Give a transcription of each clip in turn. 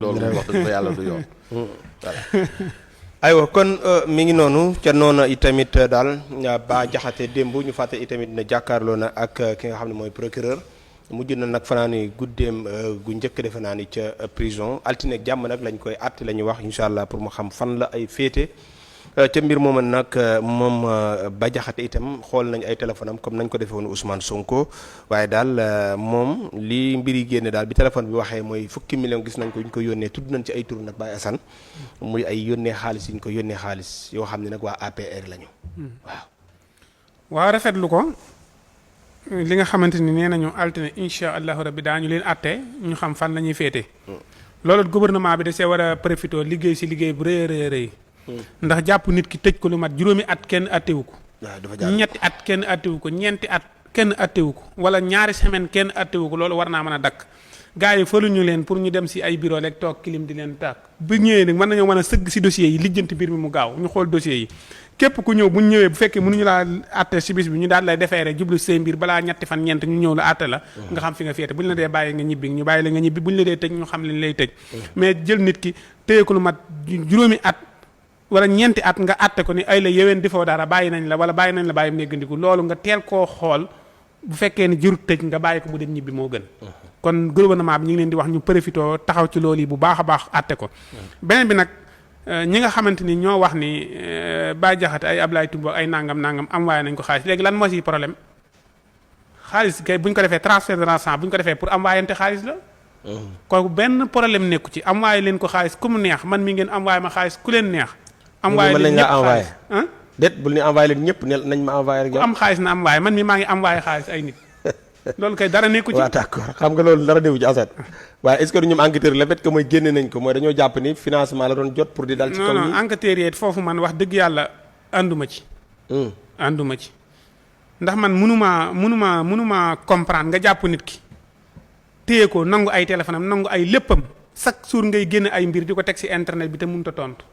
loolu wax dëgg fa yàlla du yoon voilà. aywa kon mi ngi noonu ca noonu itamit daal Bah Diakhaté démb ñu fàtte itamit ne jàkkaarloo na ak ki nga xam ne mooy procureur mujj na nag fanaani guddeem gu njëkk defe naa ni ca prison altine ak jàmm nag lañ koy àtte la ñuy wax incha allah pour mu xam fan la ay féete ca mbir moomu nag moom Bah Diakhaté itam xool nañ ay téléphone am comme nañ ko defee woon Ousmane Sonko waaye daal moom li mbir yi génne daal bi téléphone bi waxee mooy fukki million gis nañ ko ñu ko yónnee tudd nañ ci ay tur nag Baye Assane muy ay yónnee xaalis yi ñu ko yónnee xaalis yoo xam ne nag waa APR lañu. waaw rafetlu ko li nga xamante ni nee nañu altine incha allahu rabbi daañu leen àtte ñu xam fan la ñuy féete. loolu gouvernement bi da see war a profité liggéey si liggéey bu rëy a rëy. ndax jàpp nit ki tëj ko lu mat juróomi at kenn attewu ko. ñetti at kenn attewu ko ñeenti at kenn attewu ko wala ñaari semaine kenn attewu ko loolu war naa mën a dakk gars yi faluñu leen pour ñu dem si ay bureau rek toog kilim di leen tàkk bu ñëwee nag mën nañoo mën a sëgg si dossiers yi lijjanti mbir mi mu gaaw ñu xool dossiers yi képp ku ñëw bu ñu ñëwee bu fekkee mënuñu laa atte si bis bi ñu daal lay defee rek jublu say mbir balaa ñetti fan ñeent ñu ñëw la atte la nga xam fi nga féete bu ñu la dee bàyyi nga ñibbi ñu bàyyi la nga ñibbi bu ñu la dee tëj ñu xam liñ lay tëj mais jël nit ki téye ko lu mat juróomi at wala ñeenti at nga àtte ko ni ay la yeween defoo dara bàyyi nañ la wala bàyyi nañ la bàyyi mu néggandiku loolu nga teel koo xool bu fekkee ni jërut tëj nga bàyyi ko mu dem ñibbi moo gën kon gouvernement bi ñu ngi leen di wax ñu profité taxaw ci loolu yi bu baax a baax àtte ko beneen bi nag ñi nga xamante ni ñoo wax ni Bah Diakhaté ay Ablaye Timbo ay nangam am waaye nañ ko xaalis léegi lan moo si problème xaalis kay bu ñu ko defee transfert d'argent bu ñu ko defee pour am waayante xaalis la kooku benn problème nekku ci am waaye leen ko xaalis ku mu neex man mi ngeen am waaye ma xaalis ku leen neex am waaye leen ñëpp xaalis déet bul ni envoyé leen ñëpp nañ ma envoyé rek. ku am xaalis na am waaye man mi maa ngi am waaye xaalis ay nit loolu kay dara nekku ci. waaw d'accord xam nga loolu dara newu ci asat waaye est-ce que ñoom enquêteur le fait que mooy génne nañ ko mooy dañoo jàpp ni financement la doon jot pour di dal ci kaw non enquêteur yi foofu man wax dëgg yàlla ànduma ci. ànduma ci ndax man mënuma comprendre nga jàpp nit ki téye ko nangu ay téléphone am nangu ay léppam chaque jour ngay génne ay mbir di ko teg ci internet bi te mënut a tontu.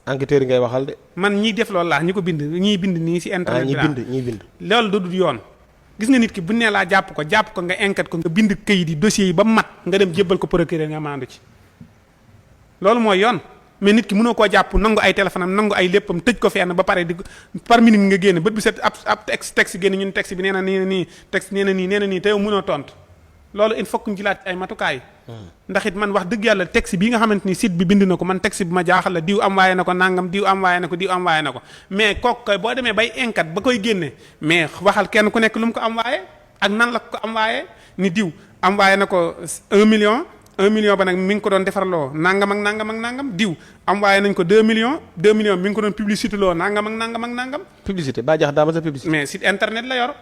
enquêteurs yi ngay waxal de. man ñiy def loolu laa ñi ko bind ñiy bind nii ci internet bi ñi bind loolu du dul yoon gis nga nit ki bu nee laa jàpp ko nga enquête ko nga bind këyit yi dossiers yi ba mat nga dem jébbal ko procureur nga maandu ci loolu mooy yoon mais nit ki mënoo koo jàpp nangu ay téléphone am nangu ay léppam tëj ko fenn ba pare di par minute nga génn bët bi set ab texte génn ñun texte bi nee na nii texte nee na nii te yow mënoo tontu loolu il faut que ñu jëlaat ay matukaay ndax it man wax dëgg yàlla texte bii nga xamante ni site bi bind na ko man texte bi ma jaaxal la diw am waaye na ko nangam diw am waaye na ko diw am waaye na ko mais kooku koy boo demee bay enquête ba koy génne mais waxal kenn ku nekk lu mu ko am waaye ak nan la ko am waaye ni diw am waaye na ko 1 million ba nag mi ngi ko doon defarloo nangam ak nangam diw am waaye nañ ko 2 millions mi ngi ko doon publicité loo nangam ak nangam. publicité Bah Diakhaté daa ma sa publicité. mais site internet la yor.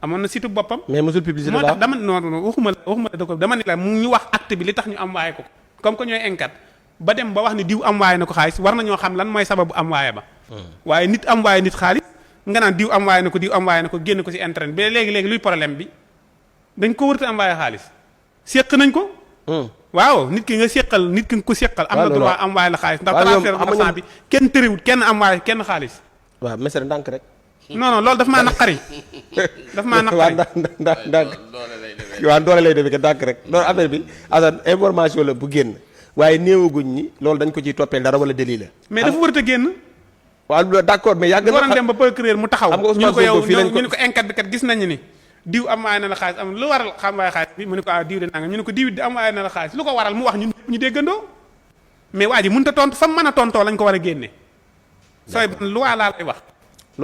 amoon na site boppam. mais mosul publicité moo tax dama non waxuma la da ko dama ni la mu ñu wax acte bi li tax ñu am waaye ko comme que ñooy enquête ba dem ba wax ni diw am waaye na ko xaalis war nañoo xam lan mooy sababu am waaye ba. waaye nit am waaye nit xaalis nga naan diw am waaye na ko diw am waaye na ko génn ko ci internet bi léegi luy problème bi dañ ko wërta am waaye xaalis séq nañ ko. waaw nit ki nga séqal nit ki nga ko séqal. am na droit am waaye la xaalis ndax transfert d'argent bi kenn tëriwut kenn am waaye kenn xaalis. waaw mesere ndànk rek. non loolu daf maa naqari. waaw doole lay demee que dànk rek loolu affaire bi Assane information la bu génn waaye néewaguñ ñi loolu dañ ko ciy toppee dara wala délit la. mais dafa warut a génn. waaw d'accord mais yàgg na. waroon dem ba procureur mu taxaw. xam nga Ousmane Sonko fii lañ ko ñu ne ko enquête bi kat gis nañu ni diw am waaye na la xaalis am lu waral xam waaye xaalis bi mu ne ko diw de nanga ñu ne ko diw di am waaye na la xaalis lu ko waral mu wax ñun ñu déggandoo mais waa ji mënut a tontu fa mu mën a tontoo lañ ko war a génne. sooy ban loi laa lay wax.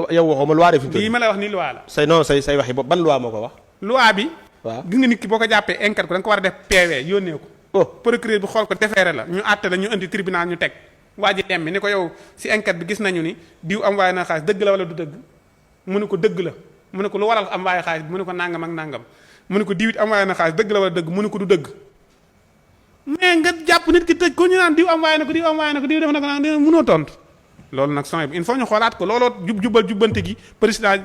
yow waxuma loi def lii ma lay wax nii loi la. say waxi bopp ban loi moo ko wax. loi bi. waaw gis nga nit ki boo ko jàppee enquête ko da nga ko war a def PV yónnee ko. procureur bi xool ko defeere la ñu àtte la ñu indi tribunal ñu teg waa ji dem bi ni ko yow si enquête bi gis nañu ni diw am waaye na xaalis dëgg la wala du dëgg mu ne ko dëgg la mu ne ko lu waral am waaye xaalis bi mu ne ko nangam ak nangam mu ne ko diw it am waaye na xaalis dëgg la wala dëgg mu ne ko du dëgg mais nga jàpp nit ki tëj ko ñu naan diw am waaye na ko diw am waaye na ko diw def na ko naan mënoo tontu loolu nag son bi il faut ñu xoolaat ko looloo jubbante gi président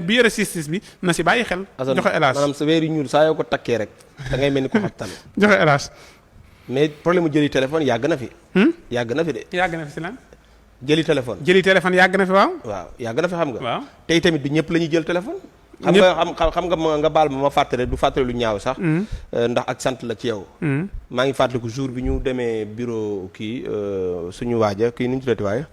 bi yore justice bi na si bàyyi xel. joxe hélas maanaam sa weer yu ñuul saa yoo ko takkee rek da ngay mel ni ko xattan. joxe hélas. mais problème mu jëli téléphone yàgg na fi. yàgg na fi de. yàgg na fi si lan. jëli téléphone. jëli téléphone yàgg na fi waaw. waaw yàgg na fi xam nga. waaw tey tamit du ñëpp la ñuy jël téléphone. xam nga baal ma fàttale du fàttale lu ñaaw sax. ndax ak sant la ci yow. maa ngi fàttaliku jour bi ñu demee bureau kii suñu waaja kii nu ñu tuddati waaye.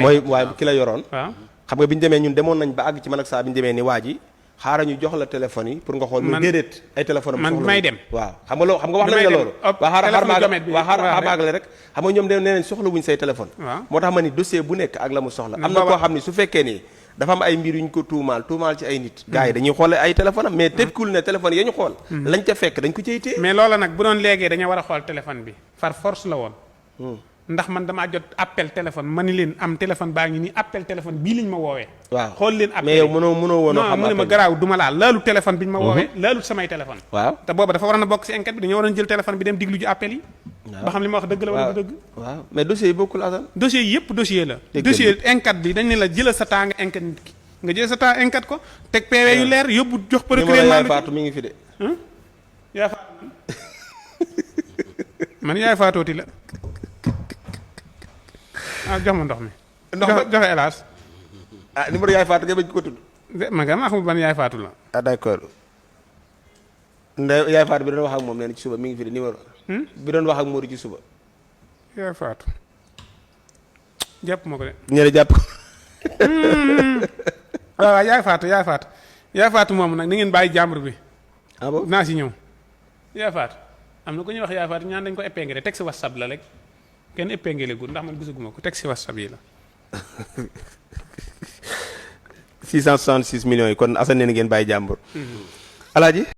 mooy waaye ki la yoroon. waaw xam nga bi ñu demee ñun demoon nañ ba àgg ci man ak saa bi ñu demee ni waa ji xaaral ñu jox la téléphone yi pour nga xool. man déedéet ay téléphone am. man may dem waaw xam nga wax nañ la loolu. waa xaar maagale rek. xam nga ñoom nee nañ soxla wuñ say téléphone. moo tax ma ni dossier bu nekk ak la mu soxla. am na koo xam ni su fekkee ni dafa am ay mbir yu ñu ko tuumaal ci ay nit. gars yi dañuy xoole ay téléphone am mais tekkul ne téléphone ya ñu xool. lañ ca fekk dañ ko cay téye. mais loola nag bu doon léegi dañoo war a xool téléphone bi par force la woon. ndax man damaa jot appel téléphone ma ni leen am téléphone baa ngi nii appel téléphone bii liñ ma woowee. waaw xool leen appel mais yow mënoo woon a xam mu ne ma garaaw duma laal laalu téléphone bi ñu ma woowee. laalut samay téléphone. waaw te booba dafa waroon a bokk ci enquête bi dañoo waroon jël téléphone bi dem diglu ji appel yi. ba xam li ma wax dëgg la wala du dëgg. waaw mais dossier yi bokkul Assane. dossier yi yëpp dossier la. dossier enquête bi dañ ne la jëlal sa temps nga enquête nit ki nga jël sa temps enquête ko teg PV yu leer yóbbu jox procureur yaay faatu mi ngi fi de. yaay faatu man yaay faatooti la jox ma ndox mi. joxe hélas. numéro yaay faatu nga bañ ko tudd. ma nga maa xamul ban yaay faatu la. d'accord. yaay faatu bi doon wax ak moom nee na ci suba mi ngi fi de numéro. bi doon wax ak Modou ci suba. yaay faatu. jàpp ma ko de. ñële jàpp ko. waaw yaay faatu moom nag ni ngeen bàyyi jàmbur bi. ah bon naa si ñëw. yaay faatu am na ku ñuy wax yaay faatu ñaan dañ ko épinglé teg si WhatsApp la rek. kenn épinglé gu ndax man gisaguma ko teg si WhatsApp yi la. 666 millions yi kon Assane nee na ngeen bàyyi jàmbur. Alaaji